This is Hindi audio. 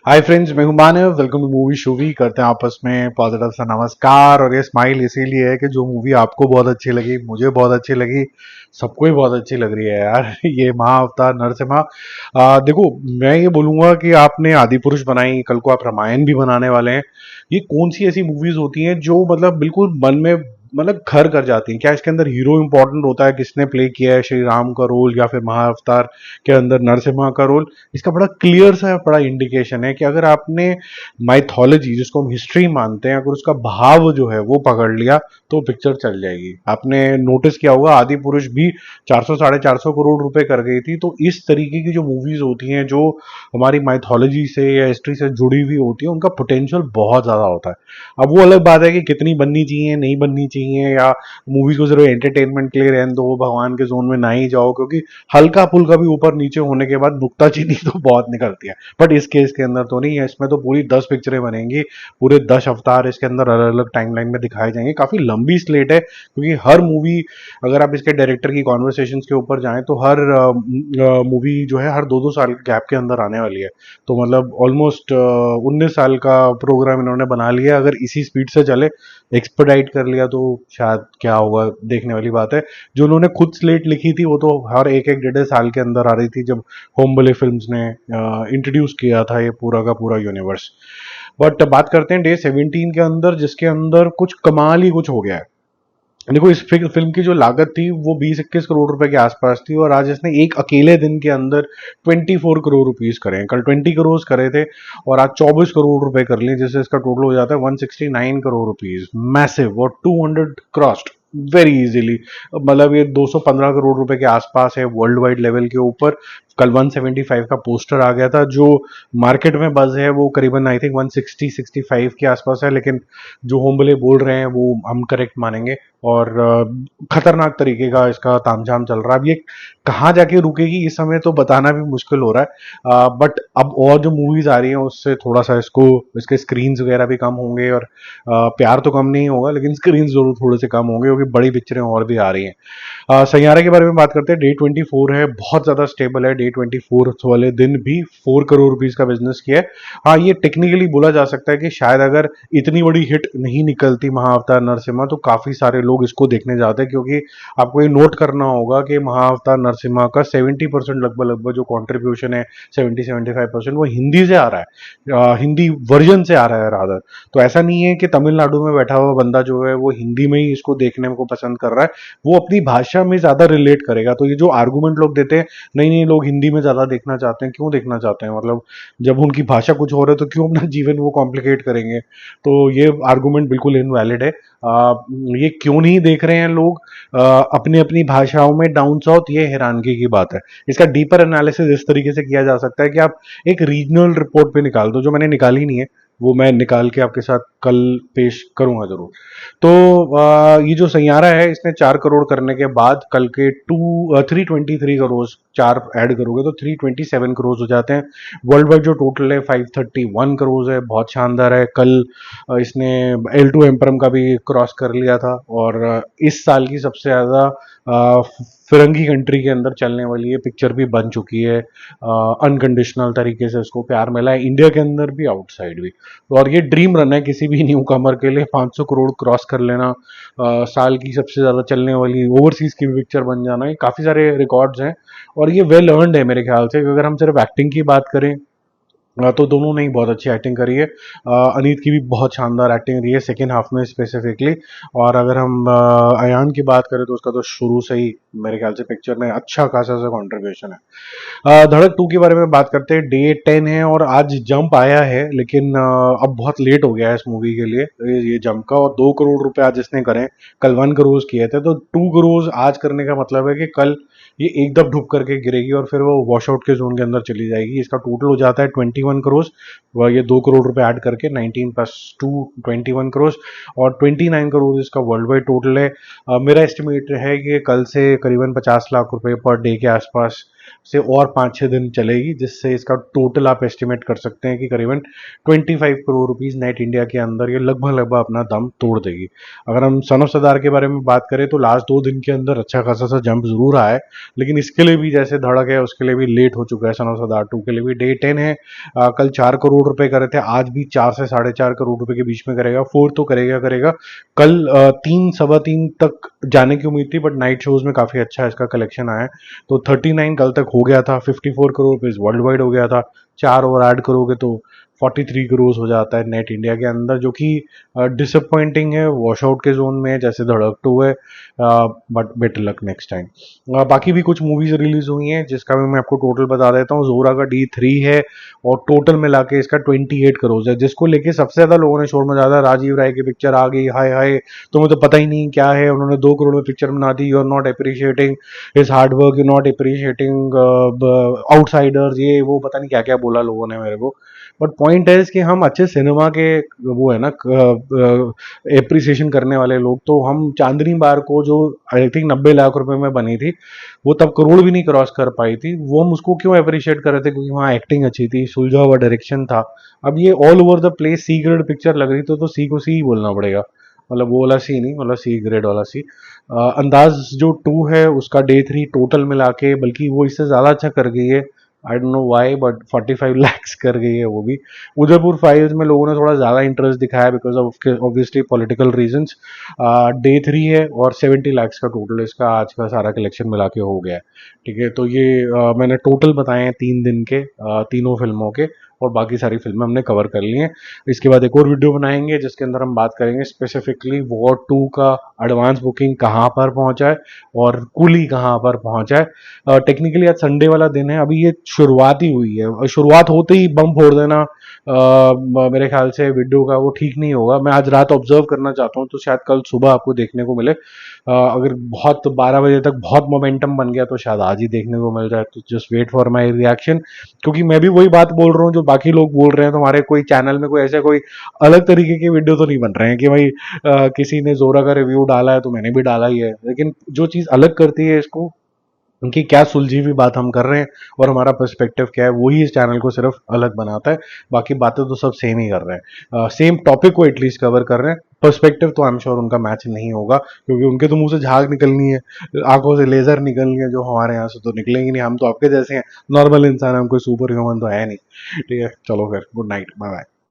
हाय फ्रेंड्स, मैं हूं मानव। वेलकम टू मूवी शूवी। करते हैं आपस में पॉजिटिव सा नमस्कार। और ये स्माइल इसीलिए है कि जो मूवी आपको बहुत अच्छी लगी, मुझे बहुत अच्छी लगी, सबको ही बहुत अच्छी लग रही है यार। ये महाअवतार नरसिम्हा। देखो, मैं ये बोलूंगा कि आपने आदि पुरुष बनाई, कल को आप रामायण भी बनाने वाले हैं। ये कौन सी ऐसी मूवीज होती हैं जो मतलब बिल्कुल मन में मतलब घर कर जाती हैं? क्या इसके अंदर हीरो इंपॉर्टेंट होता है, किसने प्ले किया है श्री राम का रोल या फिर महाअवतार के अंदर नरसिम्हा का रोल? इसका बड़ा क्लियर सा बड़ा इंडिकेशन है कि अगर आपने माइथोलॉजी, जिसको हम हिस्ट्री मानते हैं, अगर उसका भाव जो है वो पकड़ लिया तो पिक्चर चल जाएगी। आपने नोटिस किया होगा आदि पुरुष भी 400 साढ़े 400 करोड़ रुपए कर गई थी। तो इस तरीके की जो मूवीज होती हैं जो हमारी माइथोलॉजी से या हिस्ट्री से जुड़ी हुई होती है, उनका पोटेंशियल बहुत ज्यादा होता है। अब वो अलग बात है कि कितनी बननी चाहिए, नहीं बननी चाहिए, या मूवीज को सिर्फ एंटरटेनमेंट के लिए रहने दो, भगवान के जोन में ना ही जाओ, क्योंकि हल्का फुल्का भी ऊपर नीचे होने के बाद नुक्ताचीनी तो बहुत निकलती है। बट इस केस के अंदर तो नहीं है। इसमें तो पूरी 10 पिक्चरें बनेंगी, पूरे 10 अवतार इसके अंदर अलग अलग टाइमलाइन में दिखाए जाएंगे। काफी लंबी स्लेट है, क्योंकि हर मूवी, अगर आप इसके डायरेक्टर की कॉन्वर्सेशन के ऊपर जाएं तो हर मूवी जो है हर 2-2 साल के गैप के अंदर आने वाली है। तो मतलब ऑलमोस्ट 19 साल का प्रोग्राम इन्होंने बना लिया। अगर इसी स्पीड से चले, एक्सपेडाइट कर लिया, तो शायद क्या होगा देखने वाली बात है। जो उन्होंने खुद स्लेट लिखी थी वो तो हर एक एक 1.5 साल के अंदर आ रही थी, जब होमबले फिल्म्स ने इंट्रोड्यूस किया था ये पूरा का पूरा यूनिवर्स। बट बात करते हैं डे 17 के अंदर, जिसके अंदर कुछ कमाल ही कुछ हो गया है। देखो, इस फिल्म की जो लागत थी वो 20-21 करोड़ रुपए के आसपास थी, और आज इसने एक अकेले दिन के अंदर 24 करोड़ रुपीज करे हैं। कल 20 करोड़ करे थे और आज 24 करोड़ रुपए कर लिए, जिससे इसका टोटल हो जाता है 169 करोड़ रुपीज। मैसिव। और 200 क्रॉस्ड वेरी इजीली। मतलब ये 215 करोड़ रुपए के आसपास है वर्ल्ड वाइड लेवल के ऊपर। कल 175 का पोस्टर आ गया था। जो मार्केट में बज है वो करीबन आई थिंक 160-65 के आसपास है, लेकिन जो होमबले बोल रहे हैं वो हम करेक्ट मानेंगे। और खतरनाक तरीके का इसका तामझाम चल रहा है। अब ये कहाँ जाके रुकेगी इस समय तो बताना भी मुश्किल हो रहा है। बट अब और जो मूवीज आ रही हैं उससे थोड़ा सा इसको, इसके स्क्रीन वगैरह भी कम होंगे, और प्यार तो कम नहीं होगा, लेकिन स्क्रीन जरूर थोड़े से कम होंगे, क्योंकि बड़ी पिक्चरें और भी आ रही हैं। सैयारा के बारे में बात करते हैं। डे 24 है, बहुत ज्यादा स्टेबल है। डे 24 वाले दिन भी 4 करोड़ रुपीज का बिजनेस किया है। हाँ, ये टेक्निकली बोला जा सकता है कि शायद अगर इतनी बड़ी हिट नहीं निकलती महाअवतार नरसिम्हा, तो काफी सारे लोग इसको देखने जाते हैं, क्योंकि आपको ये नोट करना होगा कि महाअवतार नरसिम्हा का 70% लगभग लगभग जो कॉन्ट्रीब्यूशन है, 70-75% वो हिंदी से आ रहा है, हिंदी वर्जन से आ रहा है रादर। तो ऐसा नहीं है कि तमिलनाडु में बैठा हुआ बंदा जो है वो हिंदी में ही इसको देखने को पसंद कर रहा है, वो अपनी भाषा में ज्यादा रिलेट करेगा। तो ये जो आर्गुमेंट लोग देते हैं, नहीं नहीं लोग हिंदी में ज्यादा देखना चाहते हैं, क्यों देखना चाहते हैं? मतलब जब उनकी भाषा कुछ और है तो क्यों अपना जीवन वो कॉम्प्लिकेट करेंगे? तो ये आर्गुमेंट बिल्कुल इनवैलिड है। ये क्यों नहीं देख रहे हैं लोग अपनी अपनी भाषाओं में डाउन साउथ, ये हैरानगी की बात है। इसका डीपर एनालिसिस इस तरीके से किया जा सकता है कि आप एक रीजनल रिपोर्ट पे निकाल दो, जो मैंने निकाली नहीं है, वो मैं निकाल के आपके साथ कल पेश करूंगा जरूर। तो ये जो सैयारा है, इसने 4 करोड़ करने के बाद कल के 323 करोड़, चार ऐड करोगे तो 327 करोड़ हो जाते हैं। वर्ल्ड वाइड जो टोटल है 531 करोड़ है, बहुत शानदार है। कल इसने L2 एम्परम का भी क्रॉस कर लिया था। और इस साल की सबसे ज्यादा फिरंगी कंट्री के अंदर चलने वाली ये पिक्चर भी बन चुकी है। अनकंडीशनल तरीके से उसको प्यार मिला है, इंडिया के अंदर भी आउटसाइड भी। और ये ड्रीम रन है किसी भी न्यू कमर के लिए, 500 करोड़ क्रॉस कर लेना, साल की सबसे ज्यादा चलने वाली ओवरसीज की भी पिक्चर बन जाना, ये काफी सारे रिकॉर्ड्स हैं। और ये वेल अर्नड है मेरे ख्याल से। अगर हम सिर्फ एक्टिंग की बात करें, तो दोनों ने ही बहुत अच्छी एक्टिंग करी है। अनीत की भी बहुत शानदार एक्टिंग रही है सेकेंड हाफ में स्पेसिफिकली। और अगर हम अयान की बात करें तो उसका तो शुरू से ही मेरे ख्याल से पिक्चर में अच्छा खासा सा कॉन्ट्रीब्यूशन है। धड़क 2 के बारे में बात करते हैं। डे 10 है और आज जंप आया है, लेकिन अब बहुत लेट हो गया है इस मूवी के लिए ये जंप का। और 2 करोड़ रुपए आज इसने करे, कल 1 करोड़ किए थे। तो 2 करोड़ आज करने का मतलब है कि कल ये एकदम ढुक करके गिरेगी और फिर वो वॉश आउट के जोन के अंदर चली जाएगी। इसका टोटल हो जाता है 21 करोड़। वह ये 2 करोड़ रुपए ऐड करके 19 + 2 21 करोड़, और 29 करोड़ इसका वर्ल्ड वाइड टोटल है। मेरा एस्टिमेट है कि कल से करीबन 50 लाख रुपए पर डे के आसपास से और 5-6 दिन चलेगी, जिससे इसका टोटल आप एस्टिमेट कर सकते हैं कि करीबन 25 करोड़ रुपीज नेट इंडिया के अंदर ये लगभग लगभग अपना दम तोड़ देगी। अगर हम सन ऑफ सरदार के बारे में बात करें तो लास्ट 2 दिन के अंदर अच्छा खासा सा जंप जरूर आया है, लेकिन इसके लिए भी जैसे धड़क है उसके लिए भी लेट हो चुका है। सन ऑफ सरदार 2 के लिए भी डे 10 है। कल 4 करोड़ रुपए करे थे, आज भी 4 से 4.5 करोड़ रुपए के बीच में करेगा। 4 तो करेगा करेगा। कल 3 सवा 3 तक जाने की उम्मीद थी, बट नाइट शोज में काफी अच्छा इसका कलेक्शन आया है। तो 39 कल तक हो गया था, 54 करोड़ वर्ल्ड वाइड हो गया था। 4 और ऐड करोगे तो 43 करोड़ हो जाता है नेट इंडिया के अंदर, जो कि डिसअपॉइंटिंग है, वॉश आउट के जोन में है जैसे धड़क 2 है। But better luck next time. बाकी भी कुछ मूवीज रिलीज हुई हैं जिसका भी मैं आपको टोटल बता देता हूँ। जोरा का D3 है और टोटल मिला के इसका 28 करोड़ है, जिसको लेके सबसे ज्यादा लोगों ने शोर मचाया था। राजीव राय की पिक्चर आ गई, हाय हाय, तुम्हें तो पता ही नहीं क्या है, उन्होंने 2 करोड़ में पिक्चर बना दी, you are not appreciating his hard work, you not appreciating outsiders, ये वो पता नहीं क्या क्या बोला लोगों ने मेरे को। बट पॉइंट है कि हम अच्छे सिनेमा के वो है ना एप्रिसिएशन करने वाले लोग, तो हम चांदनी बार को जो आई थिंक 90 लाख रुपए में बनी थी, वो तब करोड़ भी नहीं क्रॉस कर पाई थी, वो हम उसको क्यों अप्रिशिएट कर रहे थे? क्योंकि वहाँ एक्टिंग अच्छी थी, सुलझा हुआ डायरेक्शन था। अब ये all over the place C grade picture लग रही तो सी को सी ही बोलना पड़ेगा। मतलब वो वाला सी नहीं, मतलब सी ग्रेड वाला सी। अंदाज जो 2 है उसका डे 3 टोटल मिला के बल्कि वो इससे ज्यादा अच्छा कर गई है। I don't know why, but 45 lakhs कर गई है वो भी। उदयपुर फाइल्स में लोगों ने थोड़ा ज्यादा इंटरेस्ट दिखाया because of obviously political reasons. Day 3 है और 70 लैक्स का टोटल इसका आज का सारा कलेक्शन मिला के हो गया है। ठीक है, तो ये मैंने टोटल बताए हैं 3 दिन के, तीनों फिल्मों के, और बाकी सारी फिल्में हमने कवर कर ली हैं। इसके बाद एक और वीडियो बनाएंगे जिसके अंदर हम बात करेंगे स्पेसिफिकली वॉर 2 का एडवांस बुकिंग कहाँ पर पहुंचा है और कुली कहाँ पर पहुंचा है। टेक्निकली आज संडे वाला दिन है, अभी ये शुरुआत ही हुई है, और शुरुआत होते ही बम फोड़ देना मेरे ख्याल से वीडियो का वो ठीक नहीं होगा। मैं आज रात ऑब्जर्व करना चाहता हूँ, तो शायद कल सुबह आपको देखने को मिले। अगर बहुत 12 बजे तक बहुत मोमेंटम बन गया तो शायद आज ही देखने को मिल जाए, तो just wait for my reaction. क्योंकि मैं भी वही बात बोल रहा हूँ जो बाकी लोग बोल रहे हैं, तो हमारे कोई चैनल में कोई ऐसे कोई अलग तरीके के वीडियो तो नहीं बन रहे हैं कि भाई किसी ने जोरा का रिव्यू डाला है तो मैंने भी डाला ही है। लेकिन जो चीज अलग करती है इसको, उनकी क्या सुलझी हुई बात हम कर रहे हैं और हमारा पर्सपेक्टिव क्या है, वही इस चैनल को सिर्फ अलग बनाता है। बाकी बातें तो सब सेम ही कर रहे हैं, सेम टॉपिक को एटलीस्ट कवर कर रहे हैं। पर्सपेक्टिव तो आई एम श्योर उनका मैच नहीं होगा, क्योंकि उनके तो मुंह से झाग निकलनी है, आंखों से लेजर निकलनी है, जो हमारे यहाँ से तो निकलेंगे नहीं। हम तो आपके जैसे हैं, नॉर्मल इंसान, हम कोई सुपर ह्यूमन तो है नहीं। ठीक है, चलो फिर, गुड नाइट, बाय बाय।